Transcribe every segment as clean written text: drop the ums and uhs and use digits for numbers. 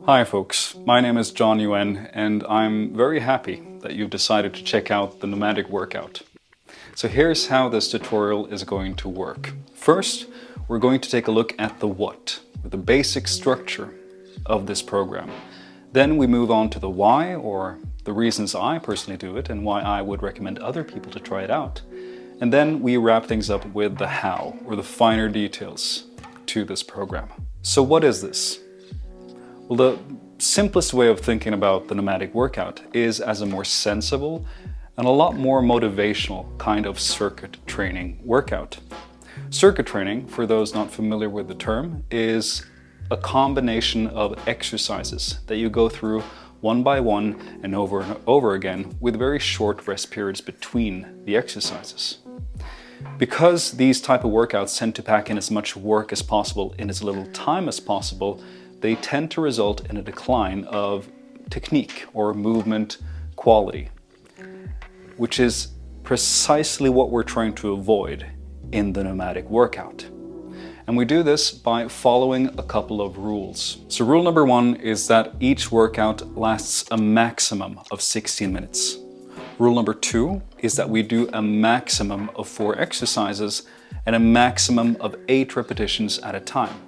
Hi folks, my name is John Yuen and I'm very happy that you've decided to check out the Nomadic workout. So here's how this tutorial is going to work. First, we're going to take a look at the what, the basic structure of this program. Then we move on to the why, or the reasons I personally do it and why I would recommend other people to try it out. And then we wrap things up with the how, or the finer details to this program. So what is this? Well, the simplest way of thinking about the Nomadic workout is as a more sensible and a lot more motivational kind of circuit training workout. Circuit training, for those not familiar with the term, is a combination of exercises that you go through one by one and over again with very short rest periods between the exercises. Because these type of workouts tend to pack in as much work as possible in as little time as possible, they tend to result in a decline of technique or movement quality, which is precisely what we're trying to avoid in the Nomadic workout. And we do this by following a couple of rules. So rule number one is that each workout lasts a maximum of 16 minutes. Rule number two is that we do a maximum of 4 exercises and a maximum of 8 repetitions at a time.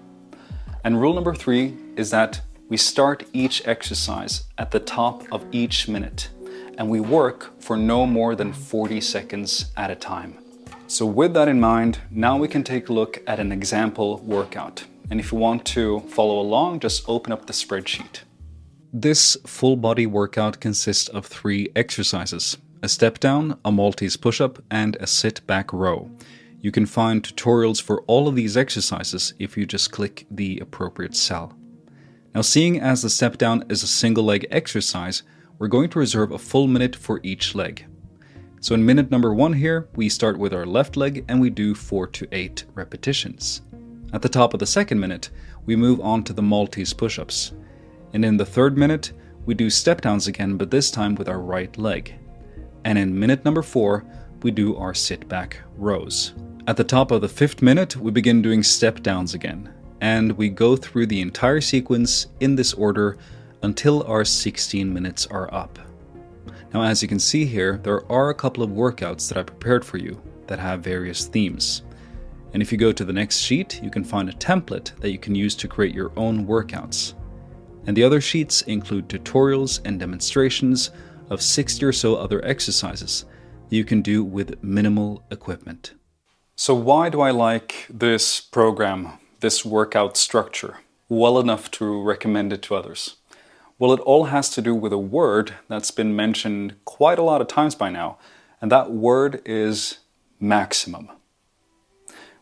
And rule number 3 is that we start each exercise at the top of each minute and we work for no more than 40 seconds at a time. So with that in mind, now we can take a look at an example workout. And if you want to follow along, just open up the spreadsheet. This full body workout consists of 3 exercises: a step down, a Maltese push-up, and a sit back row. You can find tutorials for all of these exercises if you just click the appropriate cell. Now, seeing as the step down is a single leg exercise, we're going to reserve a full minute for each leg. So in minute number 1 here, we start with our left leg and we do 4 to 8 repetitions. At the top of the second minute, we move on to the Maltese push-ups. And in the third minute, we do step downs again, but this time with our right leg. And in minute number 4, we do our sit back rows. At the top of the 5th minute, we begin doing step downs again, and we go through the entire sequence in this order until our 16 minutes are up. Now, as you can see here, there are a couple of workouts that I prepared for you that have various themes. And if you go to the next sheet, you can find a template that you can use to create your own workouts. And the other sheets include tutorials and demonstrations of 60 or so other exercises that you can do with minimal equipment. So why do I like this program, this workout structure, well enough to recommend it to others? Well, it all has to do with a word that's been mentioned quite a lot of times by now, and that word is maximum.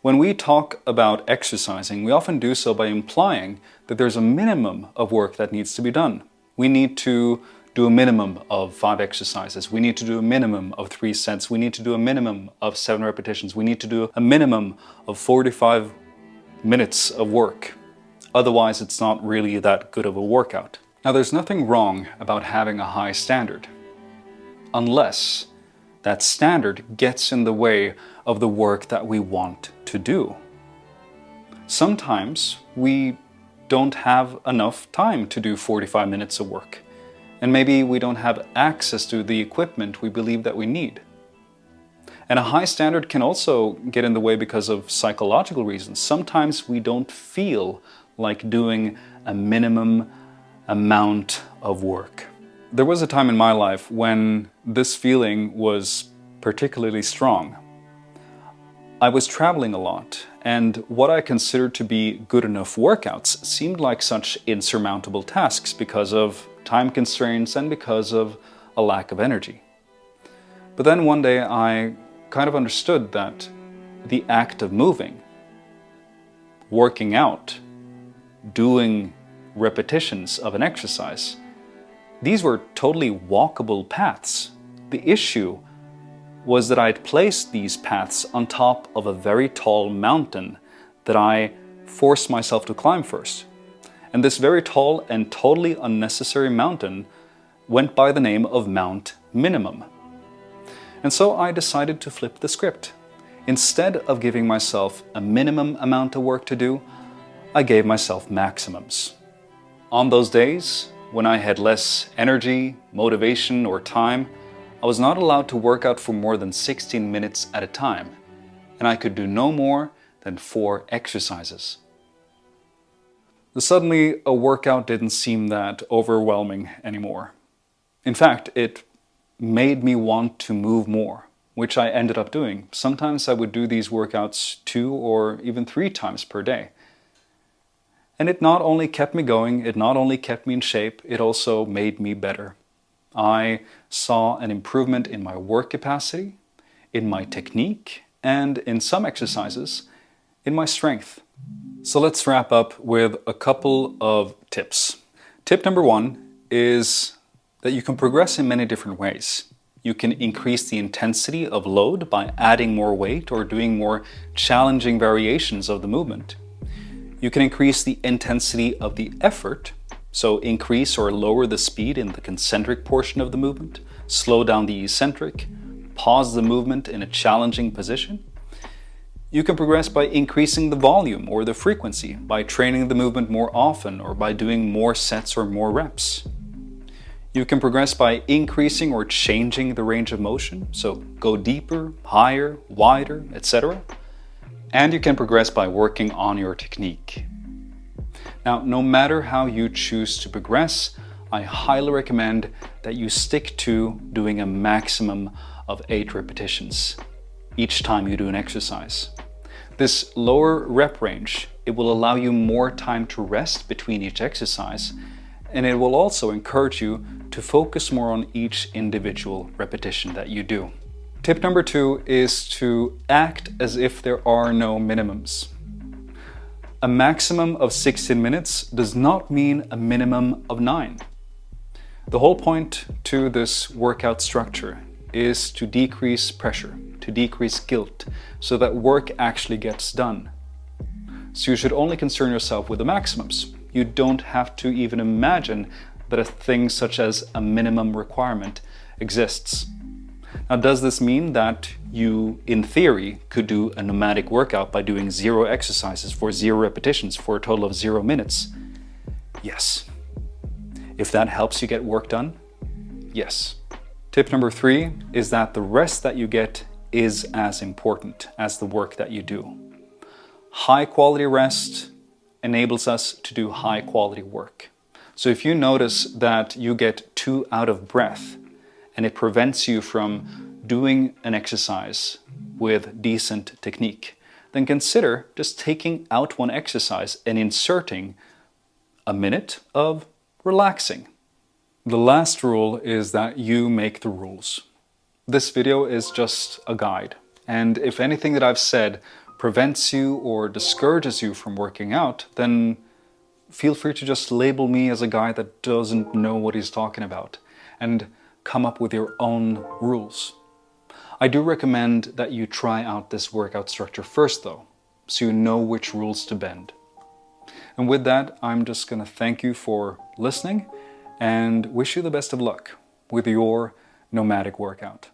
When we talk about exercising, we often do so by implying that there's a minimum of work that needs to be done. We need to do a minimum of 5 exercises. We need to do a minimum of 3 sets. We need to do a minimum of 7 repetitions. We need to do a minimum of 45 minutes of work. Otherwise, it's not really that good of a workout. Now, there's nothing wrong about having a high standard, unless that standard gets in the way of the work that we want to do. Sometimes we don't have enough time to do 45 minutes of work. And maybe we don't have access to the equipment we believe that we need. And a high standard can also get in the way because of psychological reasons. Sometimes we don't feel like doing a minimum amount of work. There was a time in my life when this feeling was particularly strong. I was traveling a lot, and what I considered to be good enough workouts seemed like such insurmountable tasks because of time constraints and because of a lack of energy. But then one day I kind of understood that the act of moving, working out, doing repetitions of an exercise, these were totally walkable paths. The issue was that I'd placed these paths on top of a very tall mountain that I forced myself to climb first. And this very tall and totally unnecessary mountain went by the name of Mount Minimum. And so I decided to flip the script. Instead of giving myself a minimum amount of work to do, I gave myself maximums. On those days, when I had less energy, motivation, or time, I was not allowed to work out for more than 16 minutes at a time, and I could do no more than 4 exercises. Suddenly, a workout didn't seem that overwhelming anymore. In fact, it made me want to move more, which I ended up doing. Sometimes I would do these workouts 2 or even 3 times per day. And it not only kept me going, it not only kept me in shape, it also made me better. I saw an improvement in my work capacity, in my technique, and in some exercises, in my strength. So let's wrap up with a couple of tips. Tip number 1 is that you can progress in many different ways. You can increase the intensity of load by adding more weight or doing more challenging variations of the movement. You can increase the intensity of the effort, so increase or lower the speed in the concentric portion of the movement, slow down the eccentric, pause the movement in a challenging position. You can progress by increasing the volume or the frequency, by training the movement more often or by doing more sets or more reps. You can progress by increasing or changing the range of motion, so go deeper, higher, wider, etc. And you can progress by working on your technique. Now, no matter how you choose to progress, I highly recommend that you stick to doing a maximum of 8 repetitions each time you do an exercise. This lower rep range, it will allow you more time to rest between each exercise, and it will also encourage you to focus more on each individual repetition that you do. Tip number 2 is to act as if there are no minimums. A maximum of 16 minutes does not mean a minimum of 9. The whole point to this workout structure is to decrease pressure, to decrease guilt, so that work actually gets done. So you should only concern yourself with the maximums. You don't have to even imagine that a thing such as a minimum requirement exists. Now, does this mean that you, in theory, could do a nomadic workout by doing 0 exercises for 0 repetitions for a total of 0 minutes? Yes. If that helps you get work done, yes. Tip number 3 is that the rest that you get is as important as the work that you do. High quality rest enables us to do high quality work. So if you notice that you get too out of breath and it prevents you from doing an exercise with decent technique, then consider just taking out one exercise and inserting a minute of relaxing. The last rule is that you make the rules. This video is just a guide, and if anything that I've said prevents you or discourages you from working out, then feel free to just label me as a guy that doesn't know what he's talking about and come up with your own rules. I do recommend that you try out this workout structure first though, so you know which rules to bend. And with that, I'm just going to thank you for listening and wish you the best of luck with your nomadic workout.